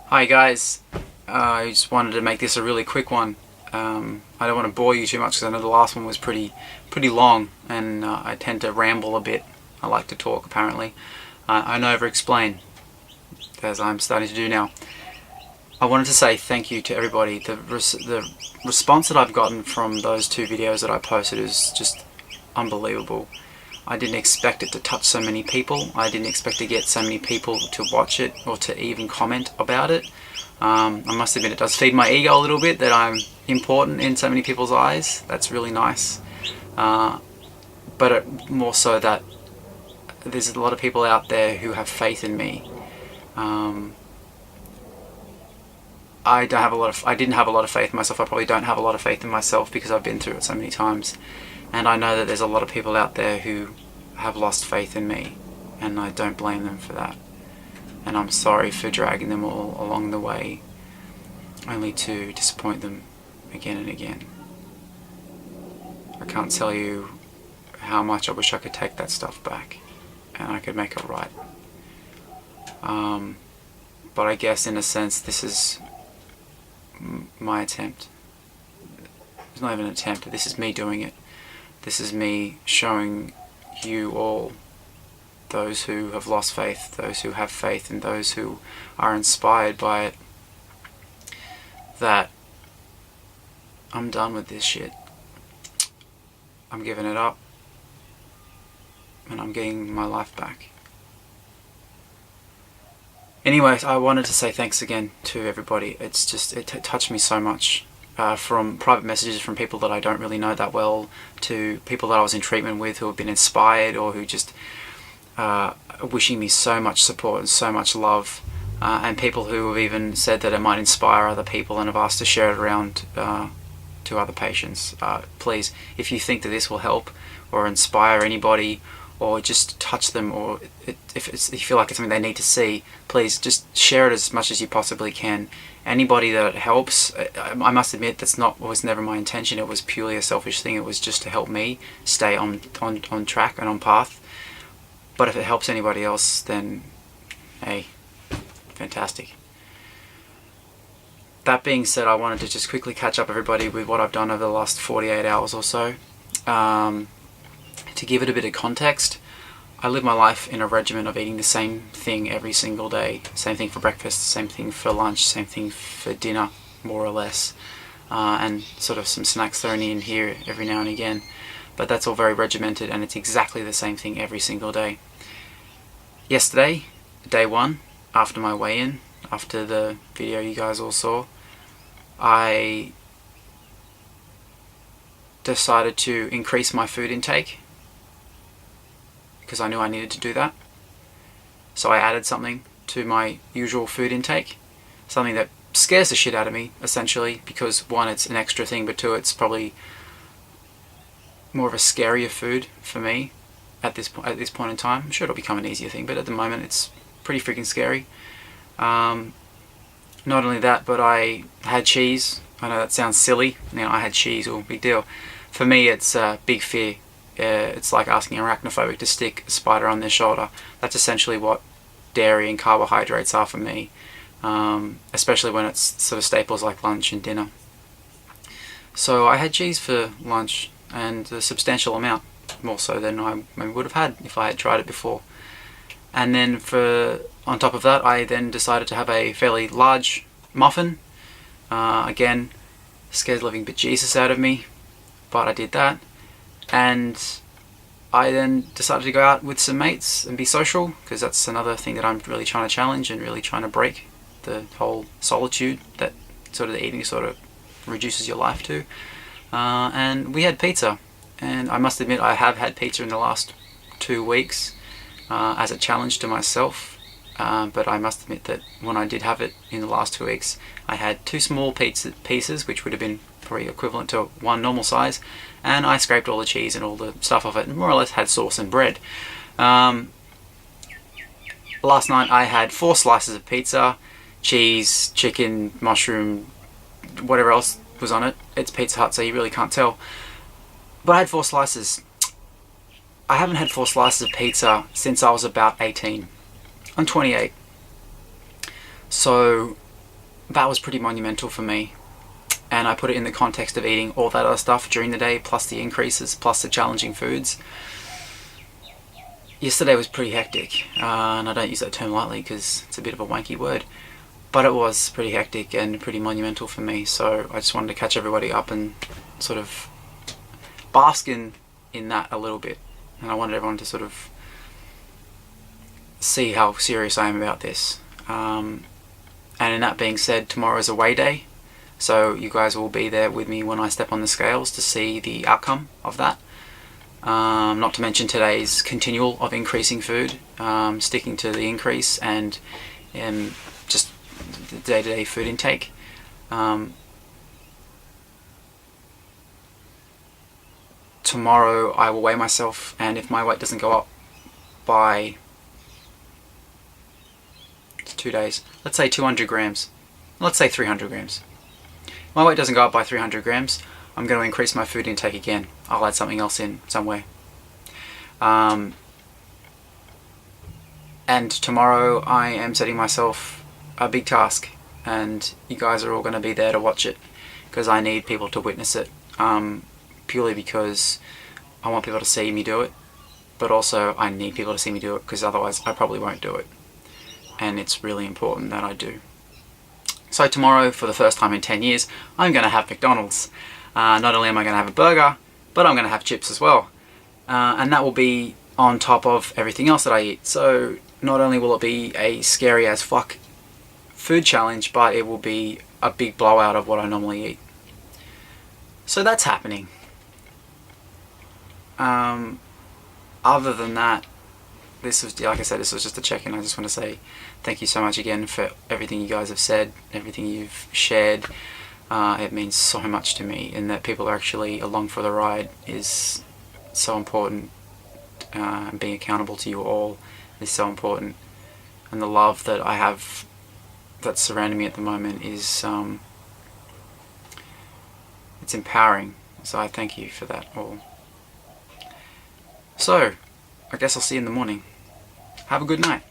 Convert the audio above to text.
Hi guys, I just wanted to make this a really quick one. I don't want to bore you too much because I know the last one was pretty long, and I tend to ramble a bit. I like to talk apparently. I over-explain, as I'm starting to do now. I wanted to say thank you to everybody. The response that I've gotten from those two videos that I posted is just unbelievable. I didn't expect it to touch so many people. I didn't expect to get so many people to watch it or to even comment about it. I must admit it does feed my ego a little bit that I'm important in so many people's eyes. That's really nice. But more so that there's a lot of people out there who have faith in me. I didn't have a lot of faith in myself. I probably don't have a lot of faith in myself because I've been through it so many times. And I know that there's a lot of people out there who have lost faith in me, and I don't blame them for that. And I'm sorry for dragging them all along the way, only to disappoint them again and again. I can't tell you how much I wish I could take that stuff back, and I could make it right. But I guess in a sense this is my attempt. It's not even an attempt, this is me doing it. This is me showing you all, those who have lost faith, those who have faith, and those who are inspired by it, that I'm done with this shit. I'm giving it up, and I'm getting my life back. Anyways, I wanted to say thanks again to everybody. It's just, it touched me so much. From private messages from people that I don't really know that well, to people that I was in treatment with who have been inspired, or who just wishing me so much support and so much love, and people who have even said that it might inspire other people and have asked to share it around to other patients. Please, if you think that this will help or inspire anybody, or just touch them, or if you feel like it's something they need to see, please just share it as much as you possibly can. Anybody that it helps, I must admit was never my intention. It was purely a selfish thing. It was just to help me stay on track and on path. But if it helps anybody else, then hey, fantastic. That being said, I wanted to just quickly catch up everybody with what I've done over the last 48 hours or so. To give it a bit of context, I live my life in a regimen of eating the same thing every single day. Same thing for breakfast, same thing for lunch, same thing for dinner, more or less. And sort of some snacks thrown in here every now and again. But that's all very regimented, and it's exactly the same thing every single day. Yesterday, day one, after my weigh-in, after the video you guys all saw, I decided to increase my food intake, because I knew I needed to do that. So I added something to my usual food intake, something that scares the shit out of me, essentially, because one, it's an extra thing, but two, it's probably more of a scarier food for me at this point in time. I'm sure it'll become an easier thing, but at the moment it's pretty freaking scary. Not only that, but I had cheese. I know that sounds silly. I had cheese, or big deal. For me, it's a big fear. It's like asking an arachnophobic to stick a spider on their shoulder. That's essentially what dairy and carbohydrates are for me, especially when it's sort of staples like lunch and dinner. So I had cheese for lunch, and a substantial amount, more so than I maybe would have had if I had tried it before. And then on top of that, I then decided to have a fairly large muffin. Again, scares the living bejesus out of me, but I did that. And I then decided to go out with some mates and be social, because that's another thing that I'm really trying to challenge and really trying to break, the whole solitude that sort of the eating sort of reduces your life to. And we had pizza, and I must admit I have had pizza in the last 2 weeks as a challenge to myself, but I must admit that when I did have it in the last 2 weeks, I had 2 small pieces, which would have been probably equivalent to 1 normal size, and I scraped all the cheese and all the stuff off it, and more or less had sauce and bread. Last night I had 4 slices of pizza, cheese, chicken, mushroom, whatever else was on it. It's Pizza Hut, so you really can't tell. But I had 4 slices. I haven't had 4 slices of pizza since I was about 18. I'm 28. So that was pretty monumental for me. And I put it in the context of eating all that other stuff during the day, plus the increases, plus the challenging foods. Yesterday was pretty hectic, and I don't use that term lightly because it's a bit of a wanky word, but it was pretty hectic and pretty monumental for me. So I just wanted to catch everybody up and sort of bask in that a little bit. And I wanted everyone to sort of see how serious I am about this. And in that being said, tomorrow is a weigh day, so you guys will be there with me when I step on the scales to see the outcome of that. Not to mention today's continual of increasing food, sticking to the increase and just the day-to-day food intake. Tomorrow I will weigh myself, and if my weight doesn't go up by 2 days, let's say 200 grams, let's say 300 grams. My weight doesn't go up by 300 grams, I'm going to increase my food intake again. I'll add something else in somewhere. And tomorrow I am setting myself a big task, and you guys are all going to be there to watch it, because I need people to witness it, purely because I want people to see me do it, but also I need people to see me do it because otherwise I probably won't do it, and it's really important that I do. So tomorrow, for the first time in 10 years, I'm going to have McDonald's. Not only am I going to have a burger, but I'm going to have chips as well. And that will be on top of everything else that I eat. So not only will it be a scary as fuck food challenge, but it will be a big blowout of what I normally eat. So that's happening. Other than that, this was, like I said, this was just a check-in. I just want to say thank you so much again for everything you guys have said, everything you've shared. It means so much to me, and that people are actually along for the ride is so important. And being accountable to you all is so important, and the love that I have that's surrounding me at the moment is it's empowering. So I thank you for that all. So I guess I'll see you in the morning. Have a good night.